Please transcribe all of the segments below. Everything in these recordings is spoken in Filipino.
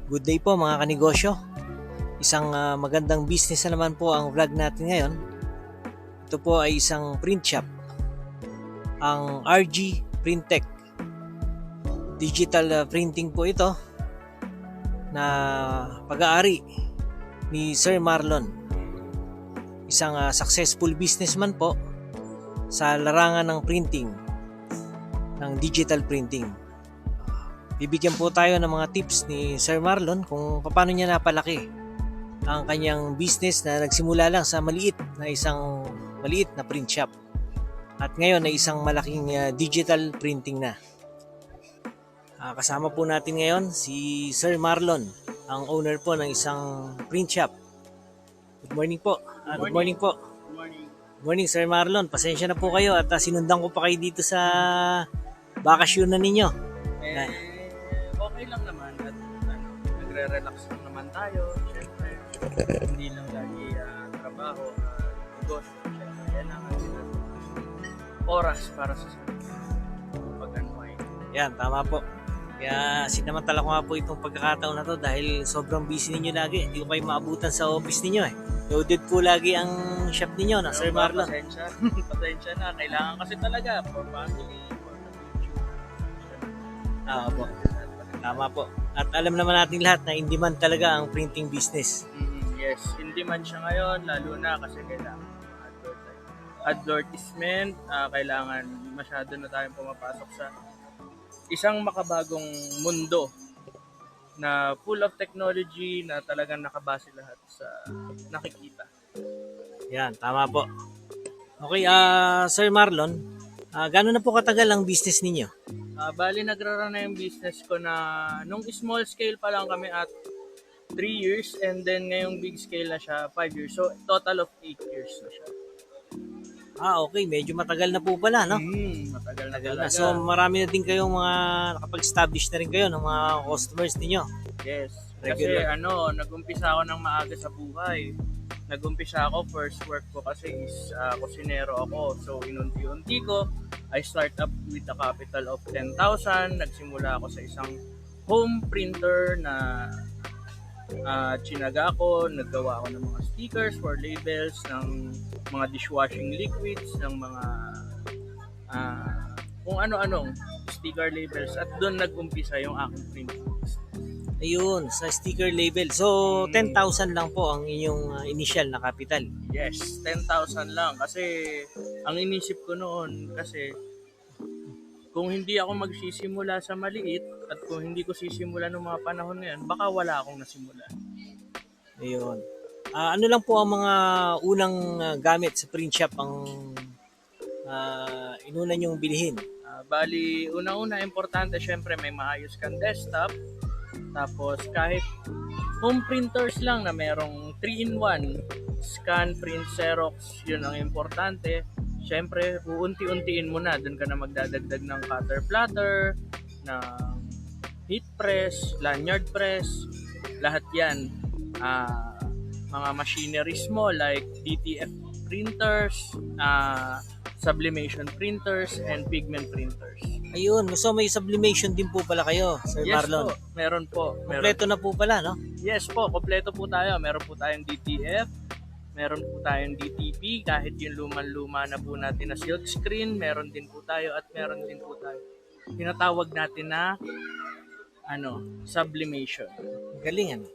Good day po mga kanegosyo. Isang magandang business na naman po ang vlog natin ngayon. Ito po ay isang print shop. Ang RG Printtech. Digital printing po ito na pag-aari ni Sir Marlon. Isang successful businessman po sa larangan ng printing, ng digital printing. Bibigyan po tayo ng mga tips ni Sir Marlon kung paano niya napalaki ang kanyang business na nagsimula lang sa maliit na print shop at ngayon ay isang malaking digital printing na. Kasama po natin ngayon si Sir Marlon, ang owner po ng isang print shop. Good morning po. Good morning po. Good morning. Good morning Sir Marlon. Pasensya na po kayo at sinundan ko pa kayo dito sa bakasyon na ninyo. Okay lang naman at nagre-relax lang naman tayo. Siyempre, hindi lang lagi trabaho, negosyo. Siyempre, kailangan din natin oras para sa pag-unwind. Yan, tama po. Kaya sinamantala ko nga po itong pagkakataon na to dahil sobrang busy ninyo lagi. Hindi ko kayo maabutan sa office ninyo eh. Loaded po lagi ang shop ninyo na Sir Marlon. Pasensya na. Kailangan kasi talaga for family, for the future. Po. Tama po. At alam naman natin lahat na in demand talaga ang printing business. Yes, in demand siya ngayon, lalo na kasi kailangan advertisement, kailangan masyado na tayong pumapasok sa isang makabagong mundo na full of technology na talagang nakabase lahat sa nakikita. Yan, tama po. Okay, Sir Marlon, gaano na po katagal ang business ninyo? Bali, nagrarun na yung business ko na nung small scale pa lang kami at 3 years and then ngayong big scale na siya 5 years. So, total of 8 years na siya. Okay. Medyo matagal na po pala, no? Matagal na Matagal talaga. na. So, marami na din kayong mga nakapag-establish na rin kayo ng mga customers ninyo. Yes. Regular. Kasi nag-umpisa ako ng maaga sa buhay. Nag-umpisa ako, first work ko kasi is kusinero ako. So, inunti-unti ko. I start up with a capital of 10,000. Nagsimula ako sa isang home printer na chinaga ako. Naggawa ako ng mga stickers for labels, ng mga dishwashing liquids, ng mga kung ano-anong sticker labels. At doon nag-umpisa yung aking printing. Ayun, sa sticker label. So, 10,000 lang po ang inyong initial na capital. Yes, 10,000 lang. Kasi ang inisip ko noon, kasi kung hindi ako magsisimula sa maliit at kung hindi ko sisimula ng mga panahon na yan, baka wala akong nasimula. Ayun. Ano lang po ang mga unang gamit sa print shop ang inuna nyong bilhin? Bali, unang-una, importante, syempre may maayos kang desktop. Tapos kahit home printers lang na merong 3-in-1, scan, print, Xerox, yun ang importante. Syempre, uunti-untiin mo na. Doon ka na magdadagdag ng cutter platter, ng heat press, lanyard press, lahat yan. Mga machineries mo like DTF printers, sublimation printers, and pigment printers. Ayun, so may sublimation din po pala kayo, Sir Yes Marlon. po, meron po. Kompleto na po pala, no? Yes po, kompleto po tayo. Meron po tayong DTF, meron po tayong DTP, kahit yung luman-luma na po natin na silk screen, meron din po tayo at meron din po tayo. Tinatawag natin na sublimation. Galing, ano?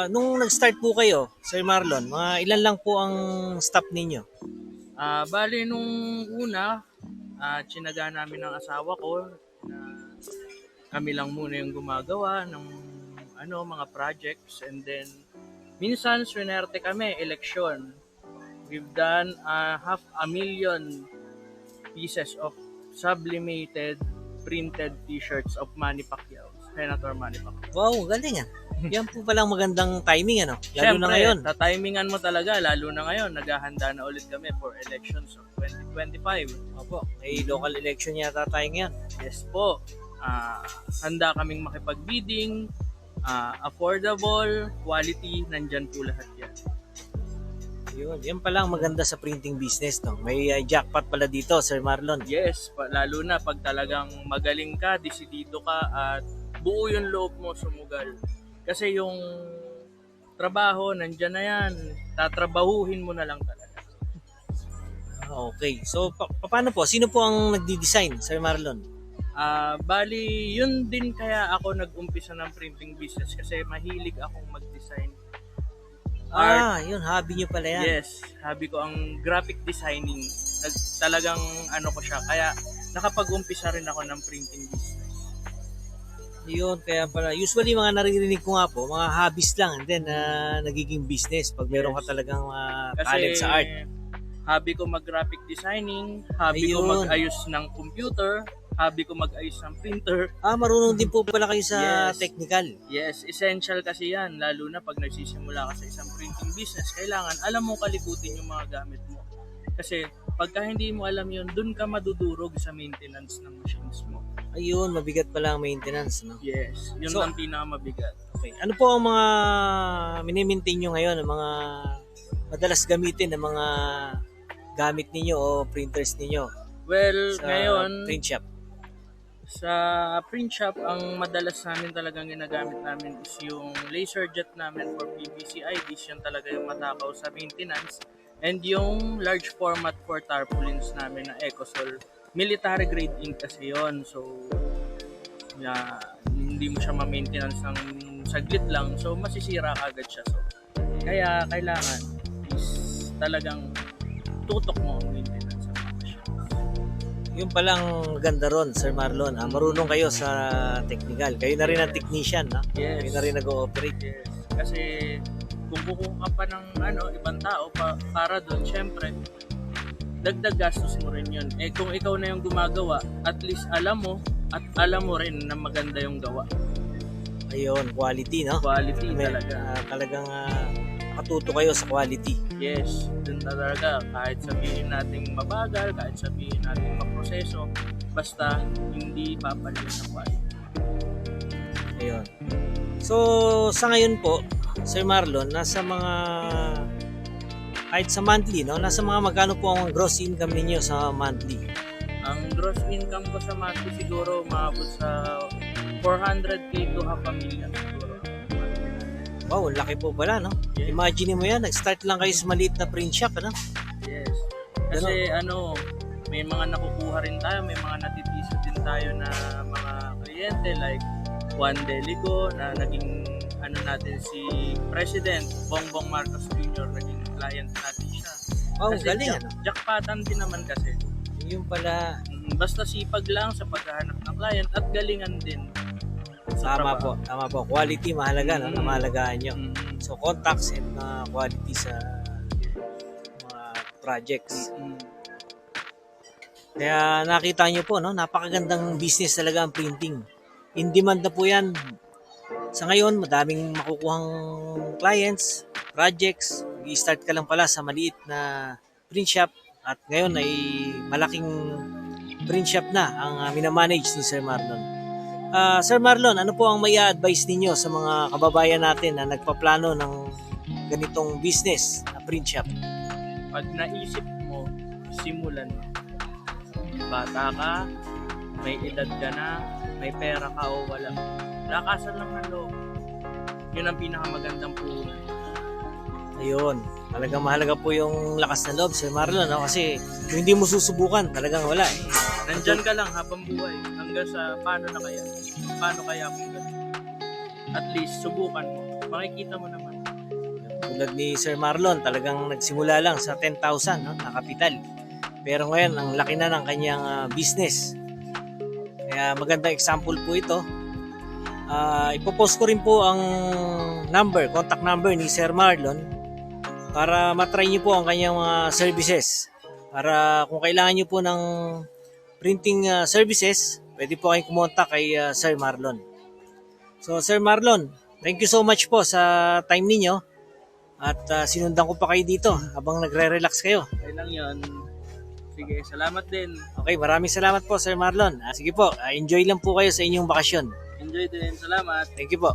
Nung nag-start po kayo, Sir Marlon, mga ilan lang po ang staff ninyo? Bali nung una, tsinaga namin ng asawa ko na kami lang muna yung gumagawa ng mga projects, and then minsan swinerte kami, eleksyon. We've done 500,000 pieces of sublimated printed t-shirts of Manny Pacquiao, Senator Manny Pacquiao. Wow, galing, ah. Yan po palang magandang timing, ano? Lalo Siyempre, na ngayon. tatimingan mo talaga, lalo na ngayon, naghahanda na ulit kami for elections of 2025. Opo, may local election yata tayo ngayon. Yes po, handa kaming makipag-bidding, affordable, quality, nandyan po lahat yan. Yan pala ang maganda sa printing business, no? May jackpot pala dito, Sir Marlon. Yes, lalo na pag talagang magaling ka, desidido ka, at buo yung loob mo sumugal. Kasi yung trabaho, nandyan na yan. Tatrabahuhin mo na lang talaga. Okay. So, paano po? Sino po ang nagdi-design, Sir Marlon? Bali, yun din kaya ako nag-umpisa ng printing business kasi mahilig akong mag-design. Yun. Hobby nyo pala yan. Yes, hobby ko ang graphic designing. Talagang ano ko siya. Kaya nakapag-umpisa rin ako ng printing business. Yun, kaya pala. Usually, mga naririnig ko nga po, mga hobbies lang. And then, nagiging business pag meron ka talagang talent sa art. Hobby ko mag-graphic designing, hobby ko Ayun. mag-ayos ng computer, hobby ko mag-ayos ng printer. Marunong din po pala kayo sa Yes. technical. Yes, essential kasi yan. Lalo na pag nagsisimula ka sa isang printing business, kailangan alam mo kalikutin yung mga gamit mo. Kasi pagka hindi mo alam yun, dun ka madudurog sa maintenance ng machines mo. Ayun, mabigat pala ang maintenance, no? Yes, yun So, ang pinakamabigat. Okay. Ano po ang mga mini-maintain nyo ngayon, ang mga madalas gamitin ng mga gamit ninyo o printers ninyo Well, sa ngayon, print shop? sa print shop, ang madalas namin talagang ginagamit namin is yung laser jet namin for PVC IDs. Yun talaga yung matakaw sa maintenance. And yung large format for tarpaulins namin na Ecosol. Military grade ink kasi yun. So, hindi mo siya ma-maintenance ng saglit lang. So, masisira agad siya. So, kaya kailangan is talagang tutok mo ang maintenance sa mga machines. Yung palang ganda ron, Sir Marlon. Marunong kayo sa technical. Kayo na rin ang technician, no? Yes. Kayo na rin nag-ooperate. Yes. Kasi kung kukuha ka pa ng ibang tao para doon, syempre, dagdag gastos mo rin yun. Kung ikaw na yung gumagawa, at least alam mo at alam mo rin na maganda yung gawa. Ayun, quality, no? Quality May, talaga. talagang nakatuto kayo sa quality. Yes, dun talaga. Kahit sabihin natin mabagal, kahit sabihin natin maproseso, basta hindi papalit na quality. Ayun. So, sa ngayon po, Sir Marlon, nasa mga kahit sa monthly, no? Nasa mga magkano po ang gross income ninyo sa monthly? Ang gross income ko sa monthly siguro maabot sa 400k to half a million siguro. Wow, laki po pala, no? Yes. Imagine mo yan, nag-start lang kayo sa maliit na print shop, ano? Yes. Kasi may mga nakukuha rin tayo, may mga natitiso din tayo na mga kliyente like Juan Delico na naging natin si President Bongbong Marcos Jr. naging client natin siya. Wow, Kasi galing, ano? jackpotan din naman kasi. Yung pala, Basta sipag lang sa paghahanap ng client at galingan din. sa tama trabaho. po, tama po. Quality, mahalaga, no? Na mahalagaan nyo. Mm. So, contacts and quality sa mga projects. Mm. Kaya nakita nyo po, no? Napakagandang business talaga ang printing. In demand na po yan. Sa ngayon, madaming makukuhang clients, projects. I-start ka lang pala sa maliit na print shop at ngayon ay malaking print shop na ang minamanage ni Sir Marlon. Sir Marlon, ano po ang may advice ninyo sa mga kababayan natin na nagpaplano ng ganitong business na print shop? Pag naisip mo, simulan mo. Bata ka, may edad ka na, may pera ka o wala. Lakasan lang ng loob. Yun ang pinakamagandang puhunan. Ayun, talagang mahalaga po yung lakas ng loob, Sir Marlon, no? Kasi kung hindi mo susubukan, talagang wala. Nandyan ka lang habang buhay hanggang sa paano na kaya. Paano kaya kung gano'n. At least, subukan mo. Makikita mo naman. Tulad ni Sir Marlon, talagang nagsimula lang sa 10,000 no, na kapital. Pero ngayon, ang laki na ng kanyang business. Kaya magandang example po ito. Ipopost ko rin po ang contact number ni Sir Marlon para matry niyo po ang kanyang mga services. Para kung kailangan niyo po ng printing services, pwede po kayong kumontak kay Sir Marlon. So Sir Marlon, thank you so much po sa time ninyo at sinundan ko pa kayo dito habang nagre-relax kayo. Okay lang yun. Sige, salamat din. Okay, maraming salamat po Sir Marlon. Sige po, enjoy lang po kayo sa inyong bakasyon. Enjoy din. Salamat. Thank you po.